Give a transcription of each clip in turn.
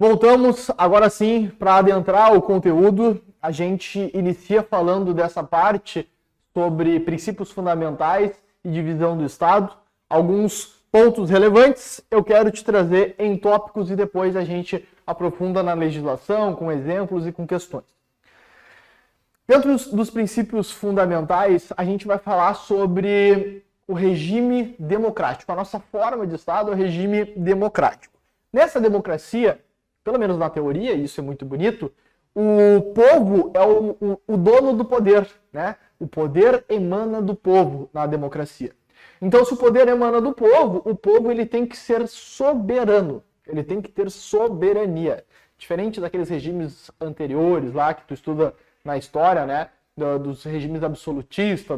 Voltamos agora sim para adentrar o conteúdo. A gente inicia falando dessa parte sobre princípios fundamentais e divisão do Estado. Alguns pontos relevantes eu quero te trazer em tópicos e depois a gente aprofunda na legislação, com exemplos e com questões. Dentro dos princípios fundamentais, a gente vai falar sobre o regime democrático. A nossa forma de Estado é o regime democrático. Nessa democracia, pelo menos na teoria, isso é muito bonito, o povo é o dono do poder, né? O poder emana do povo na democracia. Então, se o poder emana do povo, o povo ele tem que ser soberano, ele tem que ter soberania. Diferente daqueles regimes anteriores lá que tu estuda na história, né? Dos regimes absolutistas,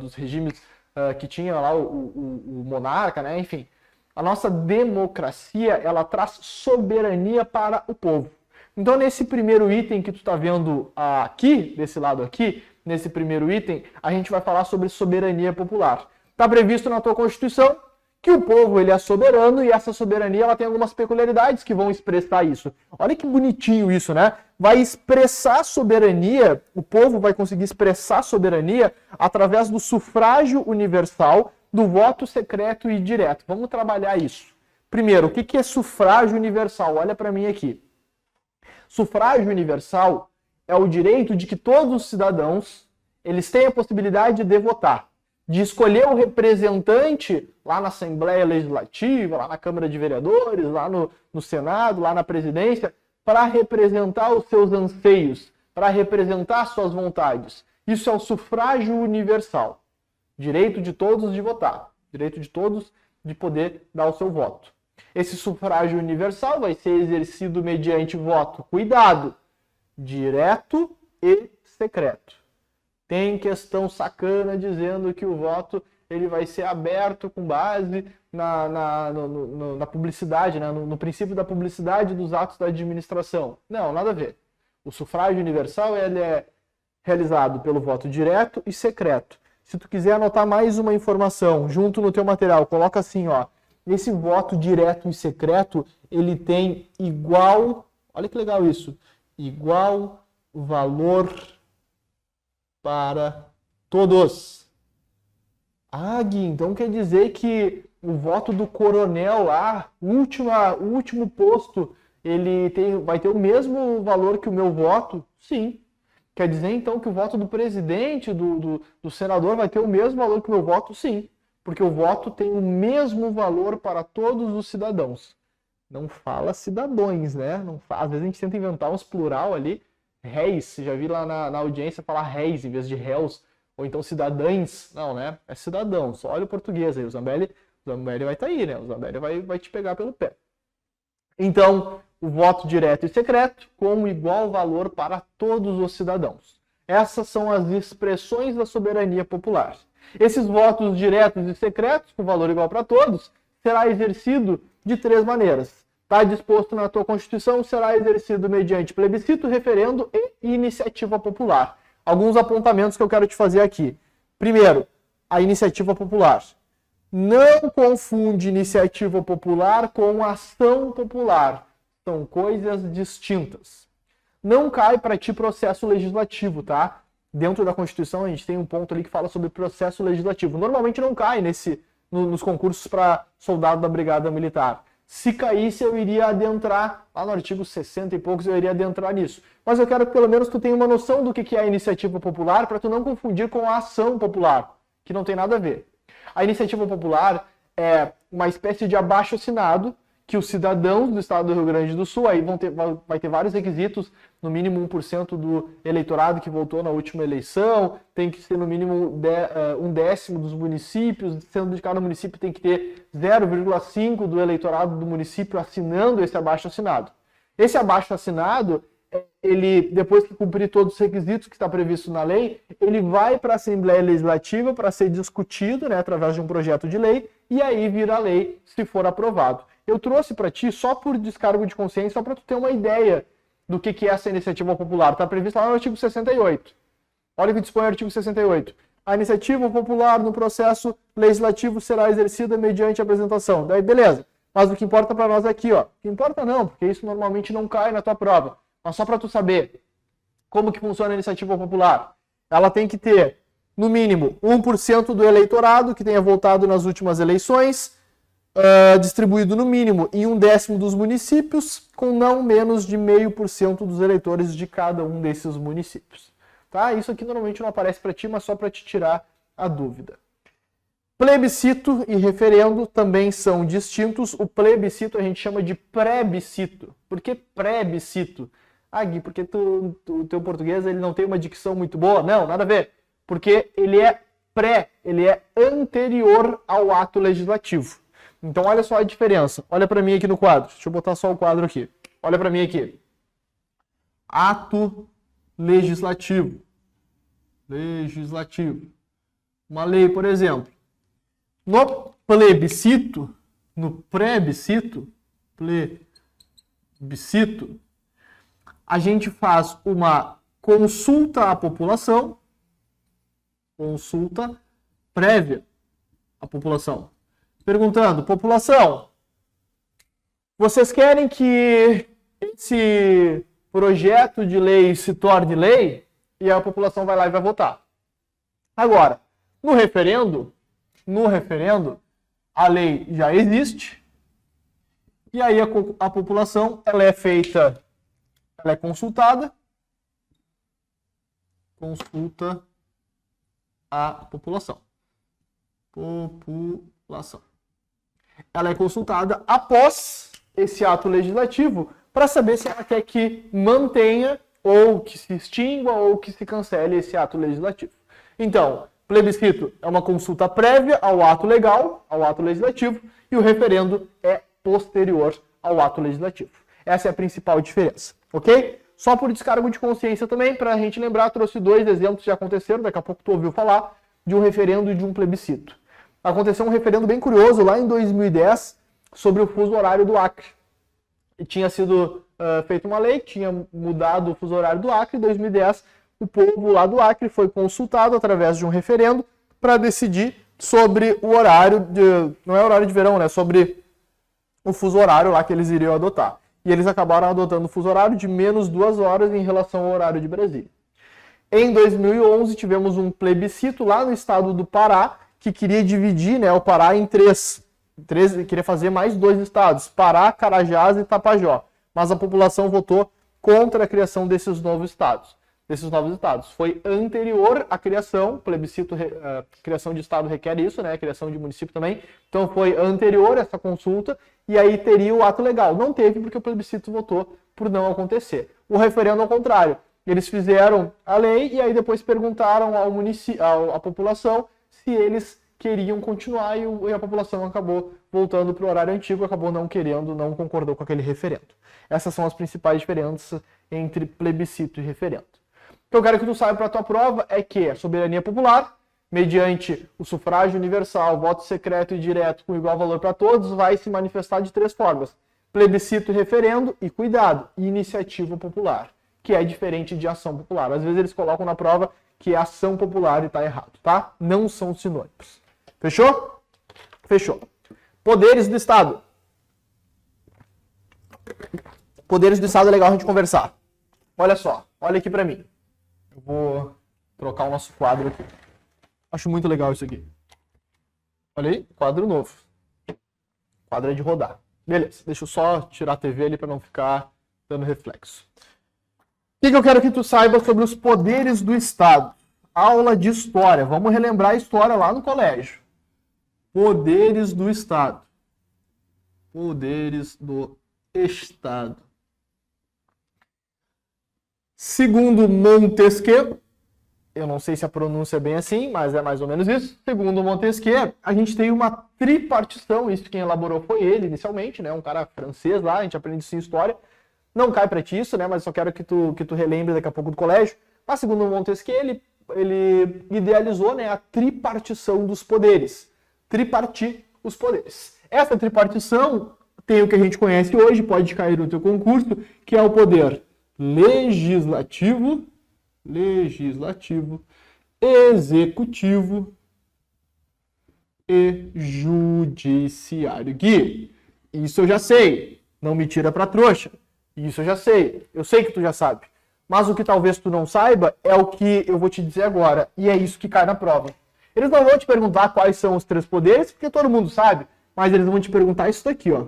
dos regimes que tinha lá o monarca, né? Enfim, a nossa democracia, ela traz soberania para o povo. Então, nesse primeiro item que tu está vendo aqui, desse lado aqui, nesse primeiro item, a gente vai falar sobre soberania popular. Está previsto na tua Constituição que o povo ele é soberano e essa soberania ela tem algumas peculiaridades que vão expressar isso. Olha que bonitinho isso, né? Vai expressar soberania, o povo vai conseguir expressar soberania através do sufrágio universal, do voto secreto e direto. Vamos trabalhar isso. Primeiro, o que é sufrágio universal? Olha para mim aqui. Sufrágio universal é o direito de que todos os cidadãos eles têm a possibilidade de votar, de escolher o representante lá na Assembleia Legislativa, lá na Câmara de Vereadores, lá no Senado, lá na Presidência, para representar os seus anseios, para representar suas vontades. Isso é o sufrágio universal. Direito de todos de votar, direito de todos de poder dar o seu voto. Esse sufrágio universal vai ser exercido mediante voto, cuidado, direto e secreto. Tem questão sacana dizendo que o voto ele vai ser aberto com base na publicidade, né? no princípio da publicidade dos atos da administração. Não, nada a ver. O sufrágio universal ele é realizado pelo voto direto e secreto. Se tu quiser anotar mais uma informação junto no teu material, coloca assim, ó. Esse voto direto e secreto, ele tem igual, olha que legal isso, igual valor para todos. Ah, Gui, então quer dizer que o voto do coronel lá, o último posto, ele vai ter o mesmo valor que o meu voto? Sim. Quer dizer, então, que o voto do presidente, do senador, vai ter o mesmo valor que o meu voto? Sim. Porque o voto tem o mesmo valor para todos os cidadãos. Não fala cidadãos, né? Às vezes a gente tenta inventar uns plural ali. Réis, já vi lá na audiência falar réis em vez de réus. Ou então cidadãs. Não, né? É cidadão. Só olha o português aí. O Zambelli vai estar aí, né? O Zambelli vai te pegar pelo pé. Então, o voto direto e secreto com igual valor para todos os cidadãos. Essas são as expressões da soberania popular. Esses votos diretos e secretos, com valor igual para todos, será exercido de três maneiras. Está disposto na tua Constituição, será exercido mediante plebiscito, referendo e iniciativa popular. Alguns apontamentos que eu quero te fazer aqui. Primeiro, a iniciativa popular. Não confunde iniciativa popular com ação popular. São coisas distintas. Não cai para ti processo legislativo, tá? Dentro da Constituição a gente tem um ponto ali que fala sobre processo legislativo. Normalmente não cai nos concursos para soldado da Brigada Militar. Se caísse, eu iria adentrar, lá no artigo 60 e poucos, eu iria adentrar nisso. Mas eu quero que pelo menos tu tenha uma noção do que é a iniciativa popular para tu não confundir com a ação popular, que não tem nada a ver. A iniciativa popular é uma espécie de abaixo-assinado que os cidadãos do estado do Rio Grande do Sul, aí vai ter vários requisitos, no mínimo 1% do eleitorado que votou na última eleição, tem que ser no mínimo 1/10 dos municípios, sendo de cada município tem que ter 0,5% do eleitorado do município assinando esse abaixo-assinado. Esse abaixo-assinado, ele, depois que cumprir todos os requisitos que está previsto na lei, ele vai para a Assembleia Legislativa para ser discutido, né, através de um projeto de lei, e aí vira lei se for aprovado. Eu trouxe para ti só por descargo de consciência, só para tu ter uma ideia do que é essa iniciativa popular. Está previsto lá no artigo 68. Olha o que dispõe o artigo 68. A iniciativa popular no processo legislativo será exercida mediante apresentação. Daí, beleza. Mas o que importa para nós é aqui, ó. O que importa não, porque isso normalmente não cai na tua prova. Mas só para tu saber como que funciona a iniciativa popular. Ela tem que ter, no mínimo, 1% do eleitorado que tenha votado nas últimas eleições, distribuído no mínimo em 1/10 dos municípios, com não menos de 0,5% dos eleitores de cada um desses municípios. Tá? Isso aqui normalmente não aparece para ti, mas só para te tirar a dúvida. Plebiscito e referendo também são distintos. O plebiscito a gente chama de plebiscito. Por que plebiscito? Ah, Gui, porque o teu português ele não tem uma dicção muito boa? Não, nada a ver. Porque ele é ele é anterior ao ato legislativo. Então olha só a diferença. Olha para mim aqui no quadro. Deixa eu botar só o quadro aqui. Olha para mim aqui. Ato legislativo. Legislativo. Uma lei, por exemplo. No plebiscito, no plebiscito, a gente faz uma consulta à população, consulta prévia à população, perguntando, população, vocês querem que esse projeto de lei se torne lei? E a população vai lá e vai votar. Agora, no referendo, a lei já existe, e aí a população ela é consultada, consulta a população. Ela é consultada após esse ato legislativo para saber se ela quer que mantenha, ou que se extingua, ou que se cancele esse ato legislativo. Então, plebiscito é uma consulta prévia ao ato legal, ao ato legislativo, e o referendo é posterior ao ato legislativo. Essa é a principal diferença, ok? Só por descargo de consciência também, para a gente lembrar, trouxe 2 exemplos que já aconteceram, daqui a pouco tu ouviu falar, de um referendo e de um plebiscito. Aconteceu um referendo bem curioso lá em 2010 sobre o fuso horário do Acre. E tinha sido feita uma lei que tinha mudado o fuso horário do Acre. Em 2010, o povo lá do Acre foi consultado através de um referendo para decidir sobre o horário, não é horário de verão, né? Sobre o fuso horário lá que eles iriam adotar. E eles acabaram adotando o fuso horário de menos 2 horas em relação ao horário de Brasília. Em 2011, tivemos um plebiscito lá no estado do Pará, que queria dividir, né, o Pará em três, queria fazer mais 2 estados, Pará, Carajás e Tapajós. Mas a população votou contra a criação desses novos estados. Foi anterior à criação, plebiscito, criação de estado requer isso, né, criação de município também. Então foi anterior a essa consulta e aí teria o ato legal. Não teve porque o plebiscito votou por não acontecer. O referendo ao contrário. Eles fizeram a lei e aí depois perguntaram à população se eles queriam continuar e a população acabou voltando para o horário antigo, acabou não querendo, não concordou com aquele referendo. Essas são as principais diferenças entre plebiscito e referendo. O que eu quero que tu saiba para a tua prova é que a soberania popular, mediante o sufrágio universal, voto secreto e direto com igual valor para todos, vai se manifestar de 3 formas. Plebiscito e referendo e, cuidado, iniciativa popular, que é diferente de ação popular. Às vezes eles colocam na prova que é ação popular e está errado, tá? Não são sinônimos. Fechou? Fechou. Poderes do Estado. Poderes do Estado é legal a gente conversar. Olha só, olha aqui para mim. Eu vou trocar o nosso quadro aqui. Acho muito legal isso aqui. Olha aí, quadro novo. Quadro é de rodar. Beleza, deixa eu só tirar a TV ali para não ficar dando reflexo. O que eu quero que tu saiba sobre os poderes do Estado? Aula de história. Vamos relembrar a história lá no colégio. Poderes do Estado. Poderes do Estado. Segundo Montesquieu, eu não sei se a pronúncia é bem assim, mas é mais ou menos isso. Segundo Montesquieu, a gente tem uma tripartição. Isso quem elaborou foi ele inicialmente, né? Um cara francês lá, a gente aprende isso em história. Não cai para ti isso, né? Mas só quero que tu relembre daqui a pouco do colégio. Mas segundo Montesquieu, ele idealizou, né, a tripartição dos poderes. Tripartir os poderes. Essa tripartição tem o que a gente conhece hoje, pode cair no teu concurso, que é o poder legislativo, executivo e judiciário. Gui, Isso eu já sei. Não me tira pra trouxa. Isso eu já sei. Eu sei que tu já sabe. Mas o que talvez tu não saiba é o que eu vou te dizer agora. E é isso que cai na prova. Eles não vão te perguntar quais são os 3 poderes, porque todo mundo sabe. Mas eles vão te perguntar isso daqui, ó.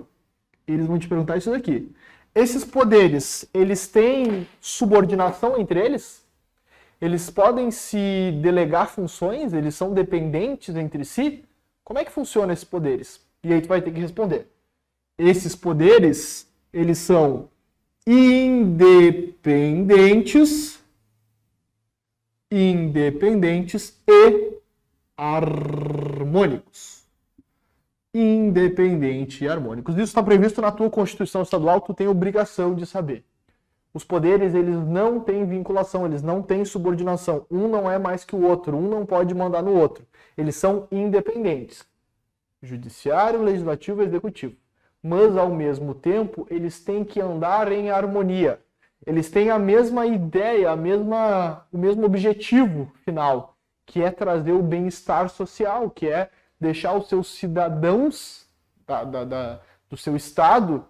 Eles vão te perguntar isso daqui. Esses poderes, eles têm subordinação entre eles? Eles podem se delegar funções? Eles são dependentes entre si? Como é que funcionam esses poderes? E aí tu vai ter que responder. Esses poderes, eles são independentes e harmônicos. Independente e harmônicos. Isso está previsto na tua Constituição Estadual, tu tem obrigação de saber. Os poderes, eles não têm vinculação, eles não têm subordinação. Um não é mais que o outro, um não pode mandar no outro. Eles são independentes. Judiciário, legislativo e executivo. Mas, ao mesmo tempo, eles têm que andar em harmonia. Eles têm a mesma ideia, o mesmo objetivo final, que é trazer o bem-estar social, que é deixar os seus cidadãos do seu estado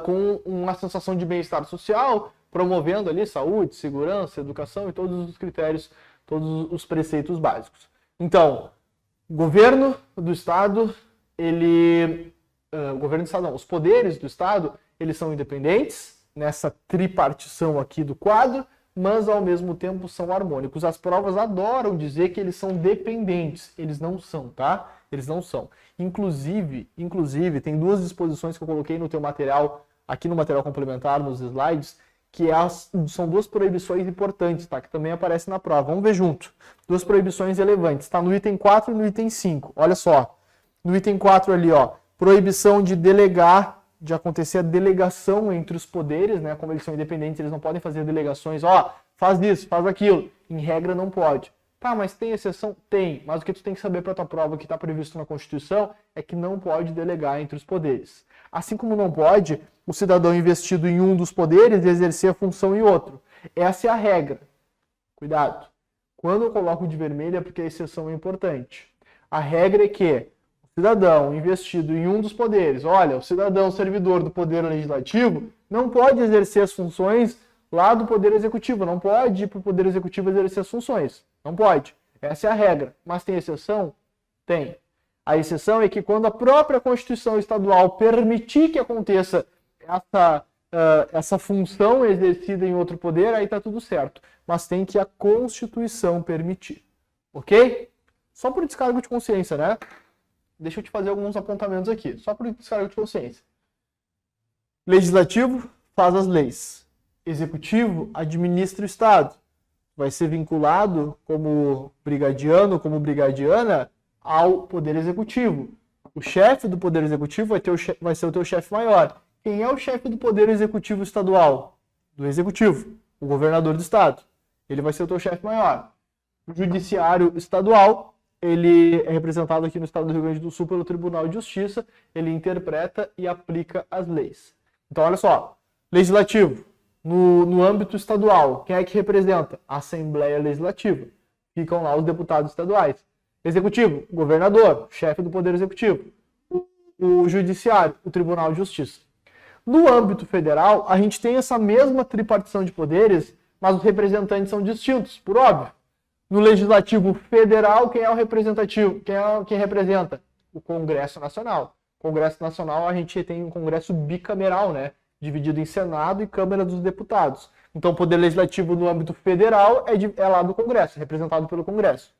com uma sensação de bem-estar social, promovendo ali saúde, segurança, educação e todos os critérios, todos os preceitos básicos. Então, o governo do estado, os poderes do estado, eles são independentes, nessa tripartição aqui do quadro, mas ao mesmo tempo são harmônicos. As provas adoram dizer que eles são dependentes. Eles não são, tá? Eles não são. Inclusive, tem 2 disposições que eu coloquei no teu material, aqui no material complementar, nos slides, que são 2 proibições importantes, tá? Que também aparecem na prova. Vamos ver junto. 2 proibições relevantes. Está no item 4 e no item 5. Olha só. No item 4 ali, ó, proibição de delegar, de acontecer a delegação entre os poderes, né? Como eles são independentes, eles não podem fazer delegações, ó, faz isso, faz aquilo. Em regra, não pode. Tá, mas tem exceção? Tem. Mas o que tu tem que saber para tua prova, que está previsto na Constituição, é que não pode delegar entre os poderes. Assim como não pode o cidadão investido em um dos poderes exercer a função em outro. Essa é a regra. Cuidado. Quando eu coloco de vermelho é porque a exceção é importante. A regra é que o cidadão investido em um dos poderes, olha, o cidadão servidor do Poder Legislativo não pode exercer as funções lá do Poder Executivo, não pode ir para o Poder Executivo exercer as funções. Não pode. Essa é a regra. Mas tem exceção? Tem. A exceção é que quando a própria Constituição Estadual permitir que aconteça essa função exercida em outro poder, aí está tudo certo. Mas tem que a Constituição permitir. Ok? Só por descargo de consciência, né? Deixa eu te fazer alguns apontamentos aqui. Só por descargo de consciência. Legislativo faz as leis. Executivo administra o Estado. Vai ser vinculado como brigadiano, como brigadiana, ao Poder Executivo. O chefe do Poder Executivo vai ser o teu chefe maior. Quem é o chefe do Poder Executivo Estadual? Do Executivo. O governador do Estado. Ele vai ser o teu chefe maior. O Judiciário Estadual, ele é representado aqui no Estado do Rio Grande do Sul pelo Tribunal de Justiça. Ele interpreta e aplica as leis. Então, olha só. Legislativo. No âmbito estadual, quem é que representa? A Assembleia Legislativa. Ficam lá os deputados estaduais. Executivo, governador, chefe do Poder Executivo. O Judiciário, o Tribunal de Justiça. No âmbito federal, a gente tem essa mesma tripartição de poderes, mas os representantes são distintos, por óbvio. No Legislativo Federal, quem é o representativo? Quem representa? O Congresso Nacional. Congresso Nacional, a gente tem um Congresso bicameral, né? Dividido em Senado e Câmara dos Deputados. Então, o Poder Legislativo no âmbito federal é lá do Congresso, representado pelo Congresso.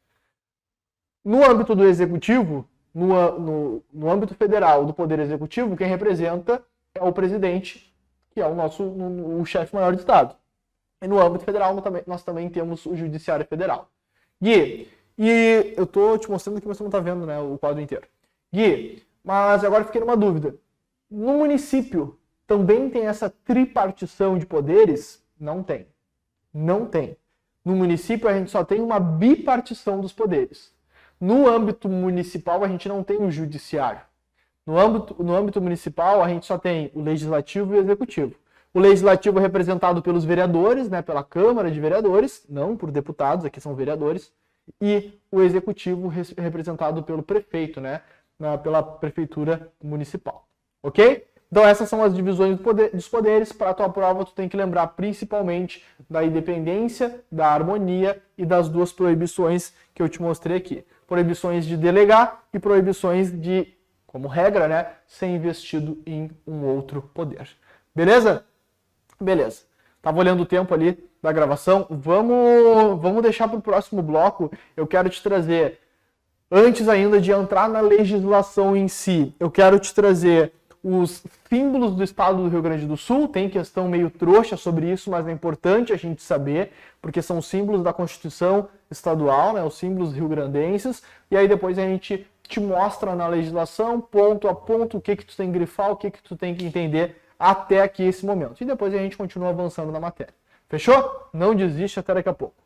No âmbito do Executivo, no âmbito federal do Poder Executivo, quem representa é o presidente, que é o chefe maior do Estado. E no âmbito federal, nós também temos o Judiciário Federal. Gui, e eu estou te mostrando aqui, mas você não está vendo, né, o quadro inteiro. Gui, mas agora fiquei numa dúvida. No município, também tem essa tripartição de poderes? Não tem. Não tem. No município, a gente só tem uma bipartição dos poderes. No âmbito municipal, a gente não tem o judiciário. No âmbito municipal, a gente só tem o legislativo e o executivo. O legislativo é representado pelos vereadores, né, pela Câmara de Vereadores, não por deputados, aqui são vereadores, e o executivo representado pelo prefeito, né, pela prefeitura municipal. Ok? Então essas são as divisões dos poderes. Para a tua prova, tu tem que lembrar principalmente da independência, da harmonia e das duas proibições que eu te mostrei aqui. Proibições de delegar e proibições de, como regra, né, ser investido em um outro poder. Beleza? Beleza. Tava olhando o tempo ali da gravação. Vamos deixar para o próximo bloco. Eu quero te trazer, antes ainda de entrar na legislação em si, eu quero te trazer os símbolos do estado do Rio Grande do Sul. Tem questão meio trouxa sobre isso, mas é importante a gente saber, porque são símbolos da Constituição Estadual, né, os símbolos rio-grandenses, e aí depois a gente te mostra na legislação, ponto a ponto, o que tu tem que grifar, o que tu tem que entender até aqui esse momento. E depois a gente continua avançando na matéria. Fechou? Não desiste, até daqui a pouco.